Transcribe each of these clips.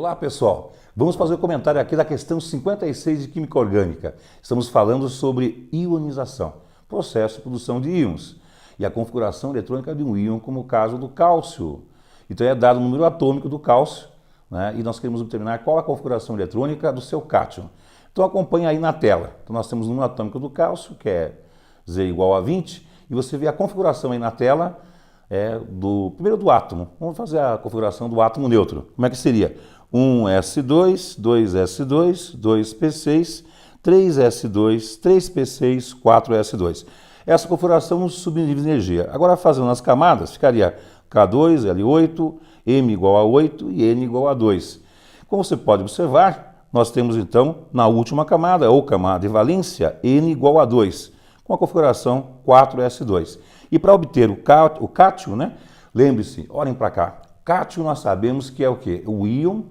Olá pessoal, vamos fazer o comentário aqui da questão 56 de Química Orgânica. Estamos falando sobre ionização, processo de produção de íons e a configuração eletrônica de um íon, como o caso do cálcio. Então é dado o número atômico do cálcio, né, e nós queremos determinar qual a configuração eletrônica do seu cátion. Então acompanha aí na tela. Então nós temos o número atômico do cálcio, que é Z igual a 20, e você vê a configuração aí na tela primeiro do átomo. Vamos fazer a configuração do átomo neutro. Como é que seria? 1s2, 2s2, 2p6, 3s2, 3p6, 4s2. Essa configuração nos subníveis de energia. Agora, fazendo as camadas, ficaria K2, L8, M igual a 8 e N igual a 2. Como você pode observar, nós temos então, na última camada, ou camada de valência, N igual a 2, com a configuração 4s2. E para obter o cátion, né, lembre-se, olhem para cá, cátion nós sabemos que é o quê? O íon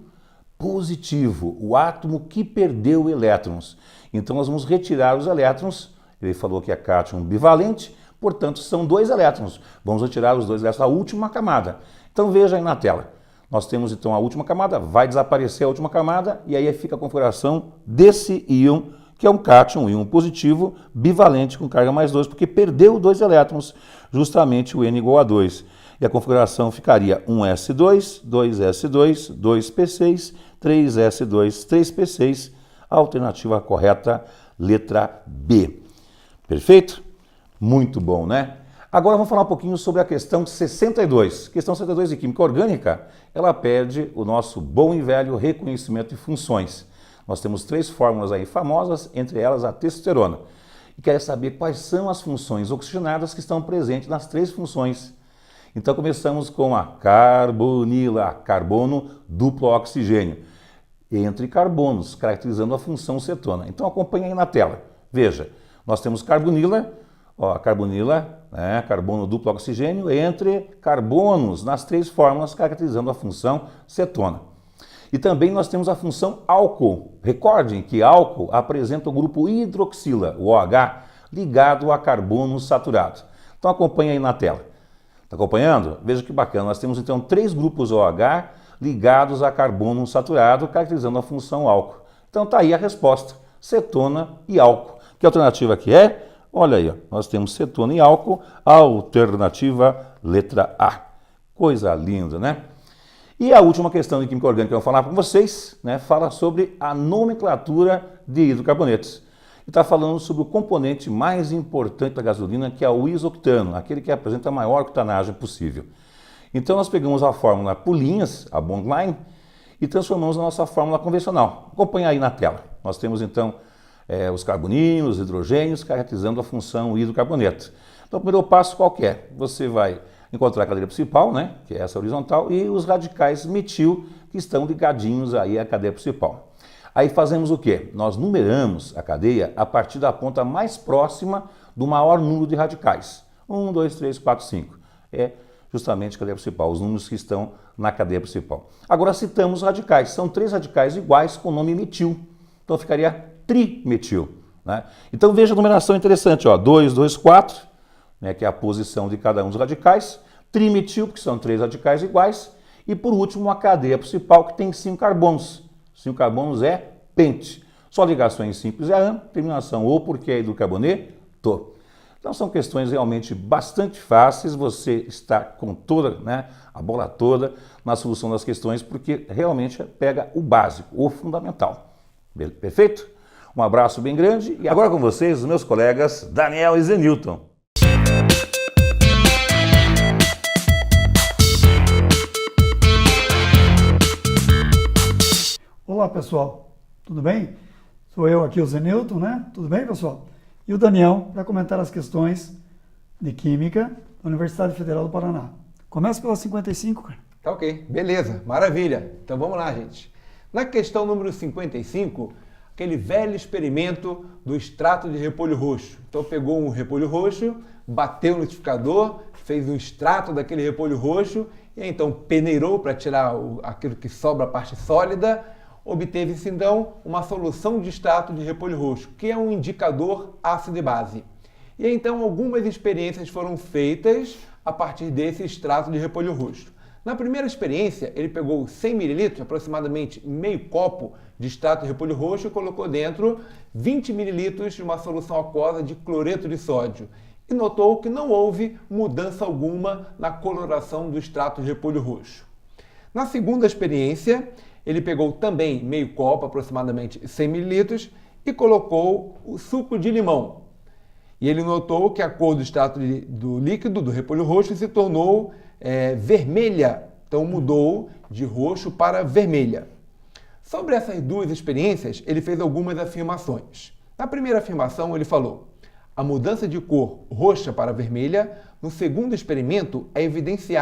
positivo, o átomo que perdeu elétrons. Então nós vamos retirar os elétrons, ele falou que é cátion bivalente, portanto são 2 elétrons. Vamos retirar os 2 elétrons da última camada. Então veja aí na tela. Nós temos então a última camada, vai desaparecer a última camada e aí fica a configuração desse íon, que é um cátion, um íon positivo, bivalente com carga mais 2, porque perdeu 2 elétrons, justamente o N igual a 2. E a configuração ficaria 1s2, 2s2, 2p6, 3s2, 3p6, a alternativa correta, letra B. Perfeito? Muito bom, né? Agora vamos falar um pouquinho sobre a questão 62. Questão 62 de Química Orgânica, ela pede o nosso bom e velho reconhecimento de funções. Nós temos 3 fórmulas aí famosas, entre elas a testosterona. E quer saber quais são as funções oxigenadas que estão presentes nas 3 funções. Então começamos com a carbonila, carbono duplo oxigênio, entre carbonos, caracterizando a função cetona. Então acompanhe aí na tela. Veja, nós temos carbonila, carbono duplo oxigênio, entre carbonos, nas 3 fórmulas, caracterizando a função cetona. E também nós temos a função álcool. Recordem que álcool apresenta o grupo hidroxila, o OH, ligado a carbono saturado. Então acompanhe aí na tela. Está acompanhando? Veja que bacana. Nós temos então 3 grupos OH ligados a carbono saturado, caracterizando a função álcool. Então está aí a resposta, cetona e álcool. Que alternativa que é? Olha aí, ó, nós temos cetona e álcool, alternativa letra A. Coisa linda, né? E a última questão de Química Orgânica que eu vou falar com vocês, né, fala sobre a nomenclatura de hidrocarbonetos. E está falando sobre o componente mais importante da gasolina, que é o isoctano, aquele que apresenta a maior octanagem possível. Então nós pegamos a fórmula por linhas, a bond line, e transformamos na nossa fórmula convencional. Acompanha aí na tela. Nós temos então os carboninhos, os hidrogênios, caracterizando a função hidrocarboneto. Então o primeiro passo qual que é? Você vai encontrar a cadeia principal, né, que é essa horizontal, e os radicais metil, que estão ligadinhos aí à cadeia principal. Aí fazemos o quê? Nós numeramos a cadeia a partir da ponta mais próxima do maior número de radicais. 1, 2, 3, 4, 5. É justamente a cadeia principal, os números que estão na cadeia principal. Agora citamos os radicais. São 3 radicais iguais com o nome metil. Então ficaria trimetil, né? Então veja a numeração interessante, ó, 2, 2, 4, né, que é a posição de cada um dos radicais. Trimetil, porque são 3 radicais iguais. E por último, a cadeia principal, que tem 5 carbonos. 5 carbonos é pente. Só ligações simples é AN, terminação ou porque é hidrocarboneto. Então são questões realmente bastante fáceis, você está com toda, né, a bola toda na solução das questões, porque realmente pega o básico, o fundamental. Perfeito? Um abraço bem grande e agora com vocês, os meus colegas Daniel e Zenilton. Olá pessoal, tudo bem? Sou eu aqui, o Zenilton, né? Tudo bem, pessoal? E o Daniel para comentar as questões de Química da Universidade Federal do Paraná. Começa pela 55, cara. Tá ok, beleza, maravilha. Então vamos lá, gente. Na questão número 55, aquele velho experimento do extrato de repolho roxo. Então pegou um repolho roxo, bateu no liquidificador, fez um extrato daquele repolho roxo e então peneirou para tirar aquilo que sobra, a parte sólida. Obteve-se então uma solução de extrato de repolho roxo, que é um indicador ácido e base. E então algumas experiências foram feitas a partir desse extrato de repolho roxo. Na primeira experiência, ele pegou 100 ml, aproximadamente meio copo de extrato de repolho roxo, e colocou dentro 20 ml de uma solução aquosa de cloreto de sódio. E notou que não houve mudança alguma na coloração do extrato de repolho roxo. Na segunda experiência, ele pegou também meio copo, aproximadamente 100 ml, e colocou o suco de limão. E ele notou que a cor do extrato do líquido, do repolho roxo, se tornou vermelha. Então mudou de roxo para vermelha. Sobre essas duas experiências, ele fez algumas afirmações. Na primeira afirmação, ele falou: a mudança de cor roxa para vermelha, no segundo experimento, é evidência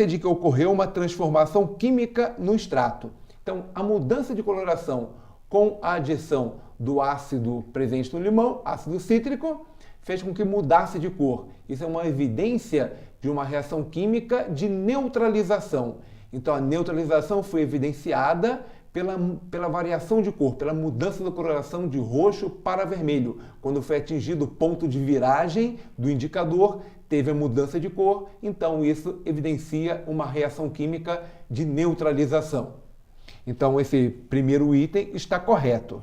de que ocorreu uma transformação química no extrato. Então, a mudança de coloração com a adição do ácido presente no limão, ácido cítrico, fez com que mudasse de cor. Isso é uma evidência de uma reação química de neutralização. Então, a neutralização foi evidenciada pela variação de cor, pela mudança da coloração de roxo para vermelho. Quando foi atingido o ponto de viragem do indicador, teve a mudança de cor, então isso evidencia uma reação química de neutralização. Então, esse primeiro item está correto.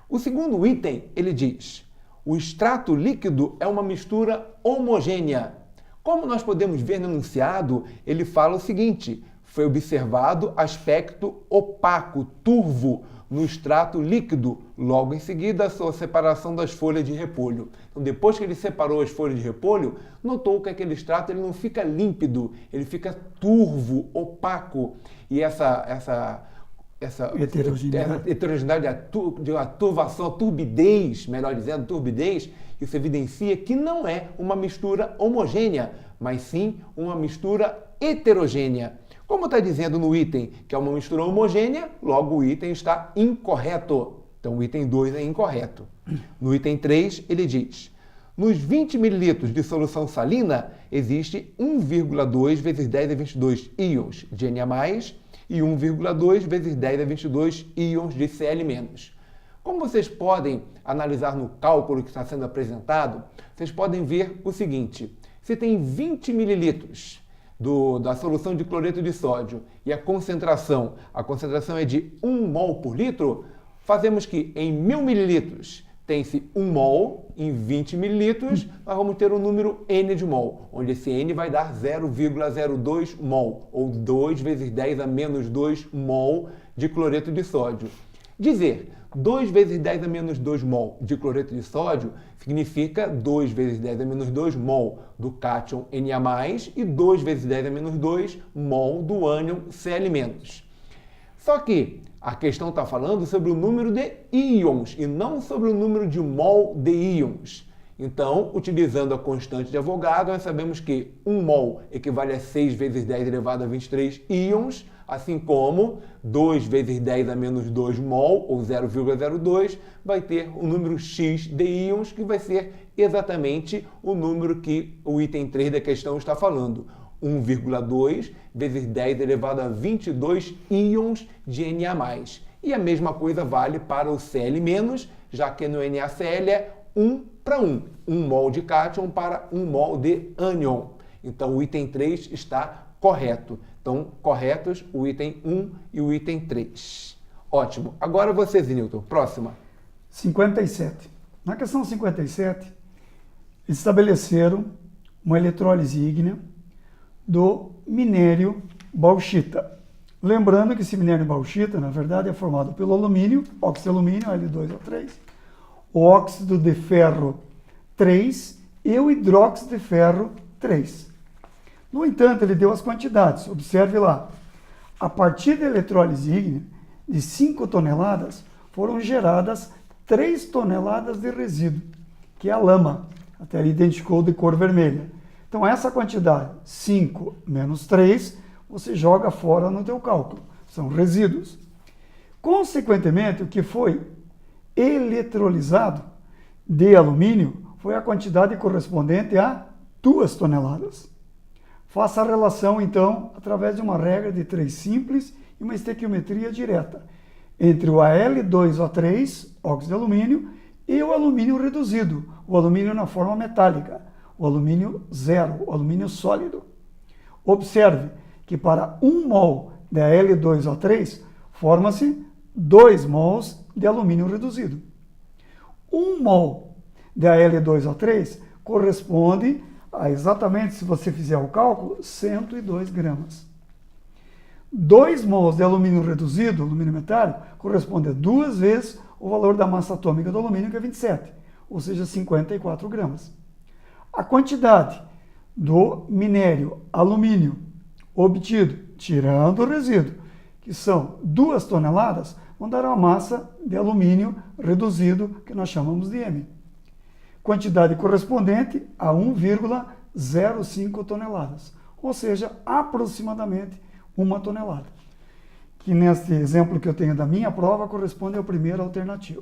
O segundo item, ele diz: o extrato líquido é uma mistura homogênea. Como nós podemos ver no enunciado, ele fala o seguinte: foi observado aspecto opaco, turvo, no extrato líquido, logo em seguida a sua separação das folhas de repolho. Então, depois que ele separou as folhas de repolho, notou que aquele extrato ele não fica límpido, ele fica turvo, opaco. E essa heterogeneidade, a turvação, a turbidez, melhor dizendo, turbidez, isso evidencia que não é uma mistura homogênea, mas sim uma mistura heterogênea. Como está dizendo no item que é uma mistura homogênea, logo o item está incorreto. Então o item 2 é incorreto. No item 3, ele diz: nos 20 ml de solução salina, existe 1,2 vezes 10 a 22 íons de Na+, e 1,2 vezes 10 a 22 íons de Cl-. Como vocês podem analisar no cálculo que está sendo apresentado, vocês podem ver o seguinte: se tem 20 ml da solução de cloreto de sódio e a concentração é de 1 mol por litro, fazemos que em 1000 ml tem-se 1 mol, em 20 ml nós vamos ter o número N de mol, onde esse N vai dar 0,02 mol, ou 2 vezes 10 a menos 2 mol de cloreto de sódio. Dizer 2 vezes 10 a menos 2 mol de cloreto de sódio significa 2 vezes 10 a menos 2 mol do cátion Na+, e 2 vezes 10 a menos 2 mol do ânion Cl-. Só que a questão está falando sobre o número de íons e não sobre o número de mol de íons. Então, utilizando a constante de Avogadro, nós sabemos que 1 mol equivale a 6 vezes 10 elevado a 23 íons, assim como 2 vezes 10 a menos 2 mol, ou 0,02, vai ter o número X de íons, que vai ser exatamente o número que o item 3 da questão está falando. 1,2 vezes 10 elevado a 22 íons de Na+. E a mesma coisa vale para o Cl-, já que no NaCl é 1 para 1. 1 mol de cátion para 1 mol de ânion. Então o item 3 está correto. Então, corretos o item 1 e o item 3. Ótimo. Agora você, Zenilton. Próxima. 57. Na questão 57, estabeleceram uma eletrólise ígnea do minério bauxita. Lembrando que esse minério bauxita, na verdade, é formado pelo alumínio, óxido de alumínio, Al2O3, o óxido de ferro 3 e o hidróxido de ferro 3. No entanto, ele deu as quantidades. Observe lá. A partir da eletrólise ígnea, de 5 toneladas, foram geradas 3 toneladas de resíduo, que é a lama. Até ele identificou de cor vermelha. Então, essa quantidade, 5 menos 3, você joga fora no teu cálculo. São resíduos. Consequentemente, o que foi eletrolizado de alumínio foi a quantidade correspondente a 2 toneladas. Faça a relação, então, através de uma regra de 3 simples e uma estequiometria direta entre o Al2O3, óxido de alumínio, e o alumínio reduzido, o alumínio na forma metálica, o alumínio zero, o alumínio sólido. Observe que para 1 mol de Al2O3, forma-se 2 mols de alumínio reduzido. 1 mol de Al2O3 corresponde a exatamente, se você fizer o cálculo, 102 gramas. 2 mols de alumínio reduzido, alumínio metálico, corresponde a 2 vezes o valor da massa atômica do alumínio, que é 27, ou seja, 54 gramas. A quantidade do minério alumínio obtido, tirando o resíduo, que são 2 toneladas, vão dar uma massa de alumínio reduzido, que nós chamamos de M. Quantidade correspondente a 1,05 toneladas, ou seja, aproximadamente 1 tonelada. Que neste exemplo que eu tenho da minha prova corresponde à primeira alternativa.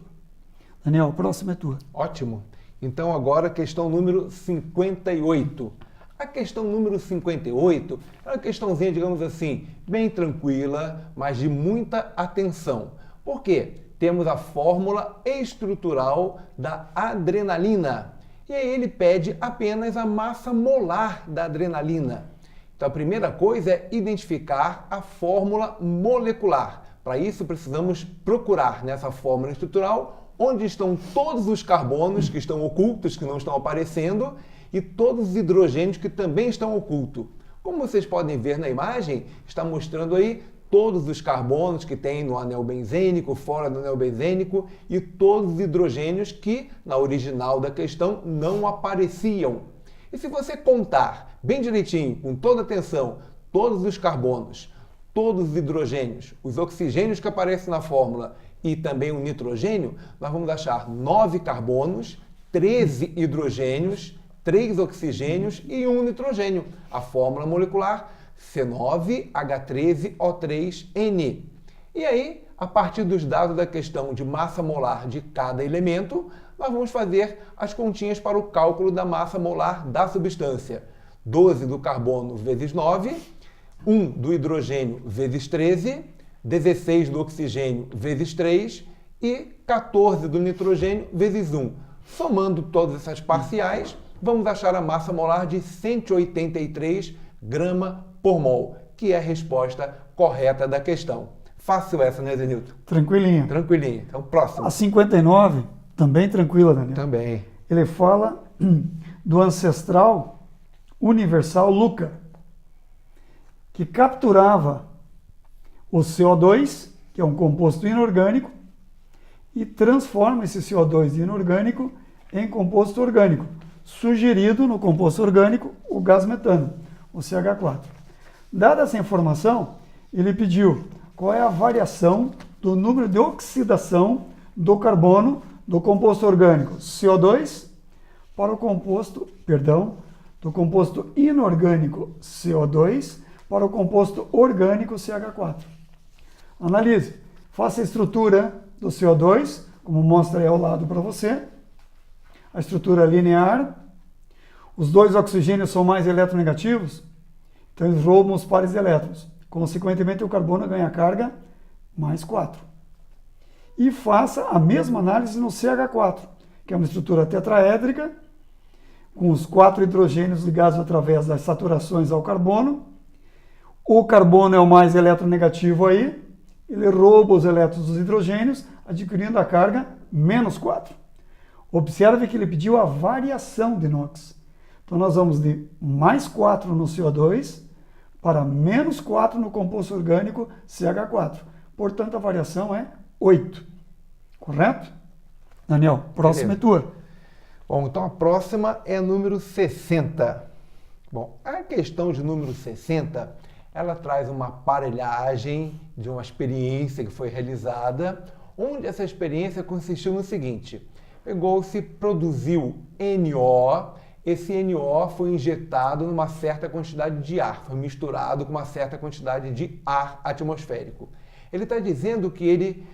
Daniel, a próxima é tua. Ótimo. Então agora questão número 58. A questão número 58 é uma questãozinha, digamos assim, bem tranquila, mas de muita atenção. Por quê? Temos a fórmula estrutural da adrenalina. E aí ele pede apenas a massa molar da adrenalina. Então a primeira coisa é identificar a fórmula molecular. Para isso precisamos procurar nessa fórmula estrutural onde estão todos os carbonos que estão ocultos, que não estão aparecendo, e todos os hidrogênios que também estão ocultos. Como vocês podem ver na imagem, está mostrando aí todos os carbonos que tem no anel benzênico, fora do anel benzênico, e todos os hidrogênios que, na original da questão, não apareciam. E se você contar bem direitinho, com toda atenção, todos os carbonos, todos os hidrogênios, os oxigênios que aparecem na fórmula e também o nitrogênio, nós vamos achar 9 carbonos, 13 hidrogênios, 3 oxigênios e 1 nitrogênio. A fórmula molecular C9H13O3N. E aí, a partir dos dados da questão de massa molar de cada elemento, nós vamos fazer as continhas para o cálculo da massa molar da substância. 12 do carbono vezes 9, 1 do hidrogênio vezes 13, 16 do oxigênio vezes 3 e 14 do nitrogênio vezes 1. Somando todas essas parciais, vamos achar a massa molar de 183 grama por mol, que é a resposta correta da questão. Fácil essa, né, Zenilton? Tranquilinha. Tranquilinha. Então, próximo. A 59, também tranquila, Daniel. Também. Ele fala do ancestral universal Luca, que capturava o CO2, que é um composto inorgânico, e transforma esse CO2 inorgânico em composto orgânico, sugerido no composto orgânico o gás metano, o CH4. Dada essa informação, ele pediu qual é a variação do número de oxidação do carbono do composto orgânico CO2 para o composto, do composto inorgânico CO2 para o composto orgânico CH4. Analise, faça a estrutura do CO2, como mostra aí ao lado para você. A estrutura linear. Os 2 oxigênios são mais eletronegativos, então eles roubam os pares de elétrons. Consequentemente, o carbono ganha carga mais 4. E faça a mesma análise no CH4, que é uma estrutura tetraédrica, com os 4 hidrogênios ligados através das saturações ao carbono. O carbono é o mais eletronegativo aí, ele rouba os elétrons dos hidrogênios, adquirindo a carga menos 4. Observe que ele pediu a variação de NOx. Então nós vamos de mais 4 no CO2 para menos 4 no composto orgânico CH4. Portanto, a variação é 8. Correto? Daniel, próxima é tua. Bom, então a próxima é a número 60. Bom, a questão de número 60, ela traz uma aparelhagem de uma experiência que foi realizada, onde essa experiência consistiu no seguinte: pegou-se, produziu NO, esse NO foi injetado numa certa quantidade de ar, foi misturado com uma certa quantidade de ar atmosférico. Ele está dizendo que ele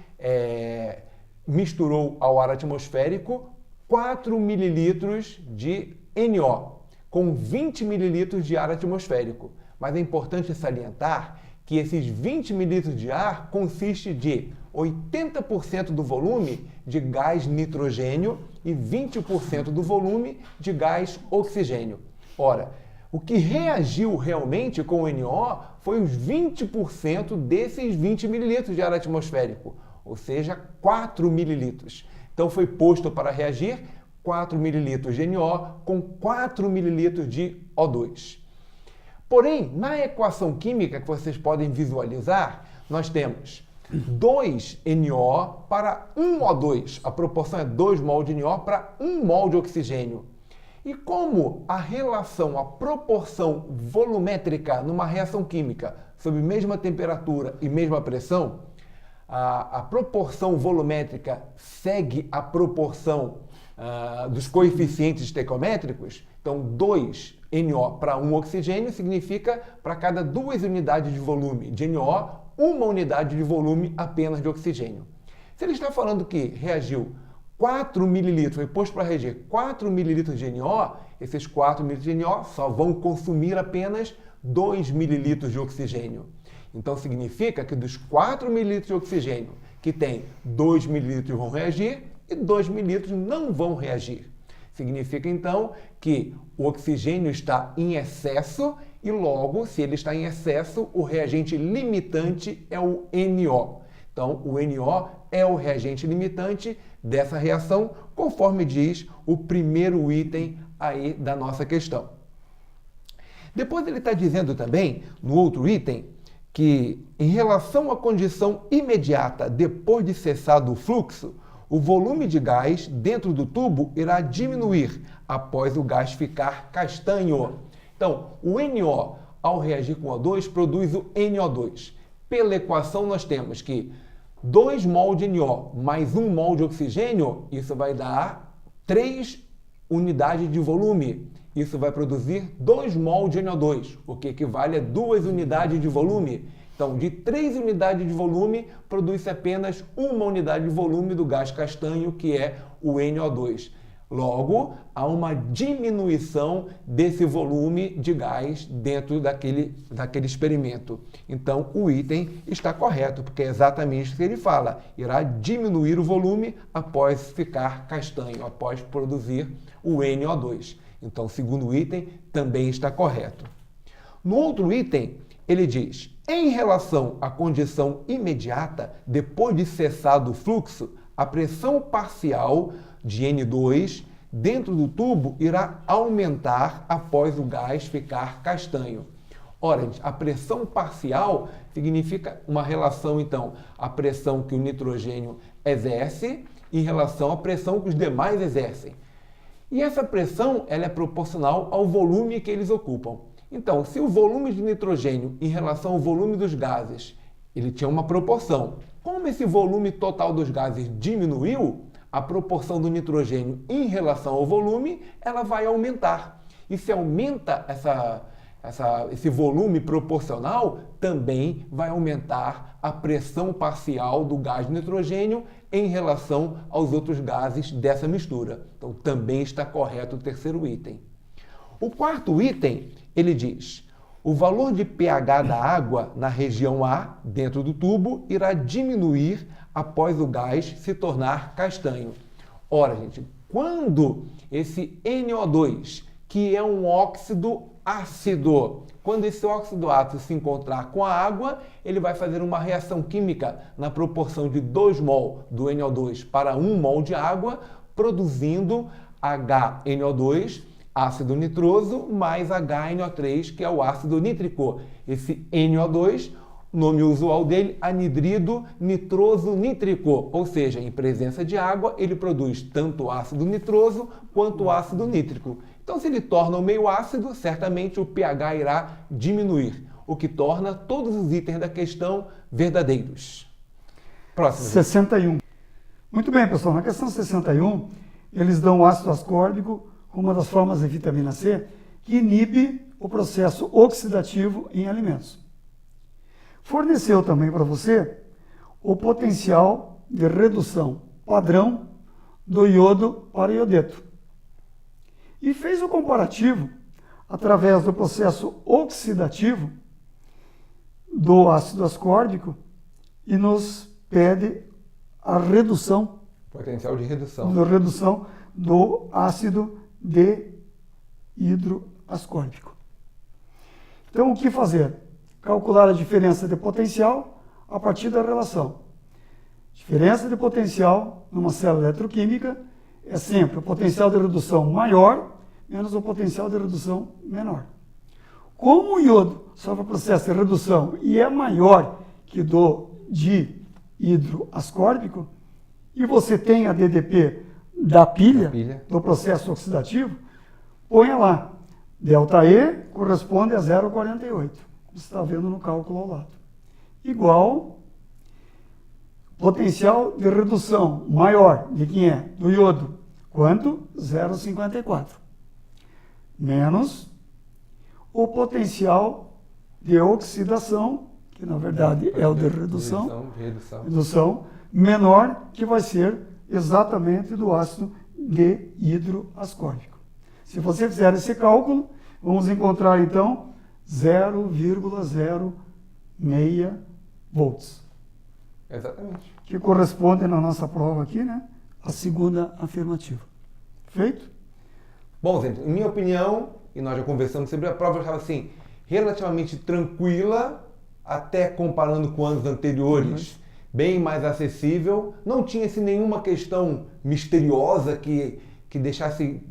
misturou ao ar atmosférico 4 mililitros de NO, com 20 mililitros de ar atmosférico. Mas é importante salientar que esses 20 mililitros de ar consiste de 80% do volume de gás nitrogênio e 20% do volume de gás oxigênio. Ora, O que reagiu realmente com o NO foi os 20% desses 20 mililitros de ar atmosférico, ou seja, 4 mililitros. Então foi posto para reagir 4 mililitros de NO com 4 mililitros de O2. Porém, na equação química que vocês podem visualizar, nós temos 2 NO para 1 O2. A proporção é 2 mol de NO para 1 mol de oxigênio. E como a relação, a proporção volumétrica numa reação química sob mesma temperatura e mesma pressão, a proporção volumétrica segue a proporção dos coeficientes estequiométricos, então 2 NO para 1 oxigênio significa para cada 2 unidades de volume de NO, 1 unidade de volume apenas de oxigênio. Se ele está falando que reagiu 4 mililitros, foi posto para reagir 4 mililitros de NO, esses 4 mililitros de NO só vão consumir apenas 2 mililitros de oxigênio. Então significa que dos 4 mililitros de oxigênio que tem 2 mililitros vão reagir e 2 mililitros não vão reagir. Significa então que o oxigênio está em excesso e logo, se ele está em excesso, o reagente limitante é o NO. Então, o NO é o reagente limitante dessa reação, conforme diz o primeiro item aí da nossa questão. Depois ele está dizendo também, no outro item, que em relação à condição imediata depois de cessado o fluxo, o volume de gás dentro do tubo irá diminuir após o gás ficar castanho. Então, o NO, ao reagir com O2, produz o NO2. Pela equação, nós temos que 2 mol de NO mais 1 mol de oxigênio, isso vai dar 3 unidades de volume. Isso vai produzir 2 mol de NO2, o que equivale a 2 unidades de volume. Então, de 3 unidades de volume, produz-se apenas 1 unidade de volume do gás castanho, que é o NO2. Logo, há uma diminuição desse volume de gás dentro daquele experimento. Então, o item está correto, porque é exatamente isso que ele fala. Irá diminuir o volume após ficar castanho, após produzir o NO2. Então, o segundo item também está correto. No outro item, ele diz: em relação à condição imediata, depois de cessado o fluxo, a pressão parcial de N2 dentro do tubo irá aumentar após o gás ficar castanho. Ora, gente, a pressão parcial significa uma relação, então, a pressão que o nitrogênio exerce em relação à pressão que os demais exercem. E essa pressão ela é proporcional ao volume que eles ocupam. Então, se o volume de nitrogênio em relação ao volume dos gases, ele tinha uma proporção. Como esse esse total dos gases diminuiu, a proporção do nitrogênio em relação ao volume, ela vai aumentar. E se aumenta esse volume proporcional, também vai aumentar a pressão parcial do gás de nitrogênio em relação aos outros gases dessa mistura. Então, também está correto o terceiro item. O quarto item, ele diz: o valor de pH da água na região A, dentro do tubo, irá diminuir após o gás se tornar castanho. Ora, gente, quando esse NO2, que é um óxido ácido, quando esse óxido ácido se encontrar com a água, ele vai fazer uma reação química na proporção de 2 mol do NO2 para 1 mol de água, produzindo HNO2, ácido nitroso, mais HNO3, que é o ácido nítrico. Esse NO2, nome usual dele, anidrido nitroso nítrico, ou seja, em presença de água, ele produz tanto ácido nitroso quanto ácido nítrico. Então, se ele torna o meio ácido, certamente o pH irá diminuir, o que torna todos os itens da questão verdadeiros. Próximo. 61. Muito bem, pessoal. Na questão 61, eles dão o ácido ascórbico, uma das formas de vitamina C, que inibe o processo oxidativo em alimentos. Forneceu também para você o potencial de redução padrão do iodo para iodeto. E fez o comparativo através do processo oxidativo do ácido ascórbico e nos pede a redução, potencial de redução, do ácido de hidroascórbico. Então, o que fazer? Calcular a diferença de potencial a partir da relação. Diferença de potencial numa célula eletroquímica é sempre o potencial de redução maior menos o potencial de redução menor. Como o iodo sofre o processo de redução e é maior que do dihidroascórbico, e você tem a DDP da pilha, do processo oxidativo, ponha lá, ΔE corresponde a 0,48. Você está vendo no cálculo ao lado. Igual potencial de redução maior de quem é? Do iodo. Quanto? 0,54. Menos o potencial de oxidação, que na verdade é o de redução, menor, que vai ser exatamente do ácido dihidroascórbico. Se você fizer esse cálculo, vamos encontrar então 0,06 volts. Exatamente. Que corresponde na nossa prova aqui, né? A segunda afirmativa. Feito? Bom, gente, em minha opinião, e nós já conversamos sobre a prova, eu estava assim, relativamente tranquila, até comparando com anos anteriores, bem mais acessível. Não tinha assim, nenhuma questão misteriosa que deixasse...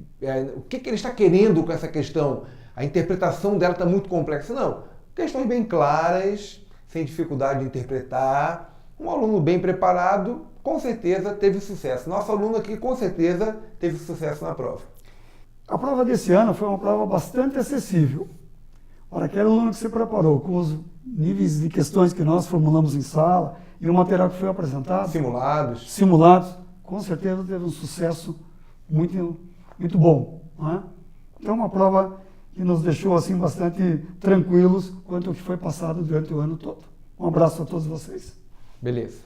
o que ele está querendo com essa questão? A interpretação dela está muito complexa. Não, questões bem claras, sem dificuldade de interpretar. Um aluno bem preparado, com certeza, teve sucesso. Nosso aluno aqui, com certeza, teve sucesso na prova. A prova desse ano foi uma prova bastante acessível. Para aquele aluno que se preparou com os níveis de questões que nós formulamos em sala e o material que foi apresentado, simulados, com certeza teve um sucesso muito, muito bom. Não é? Então, uma prova que nos deixou assim bastante tranquilos quanto ao que foi passado durante o ano todo. Um abraço a todos vocês. Beleza.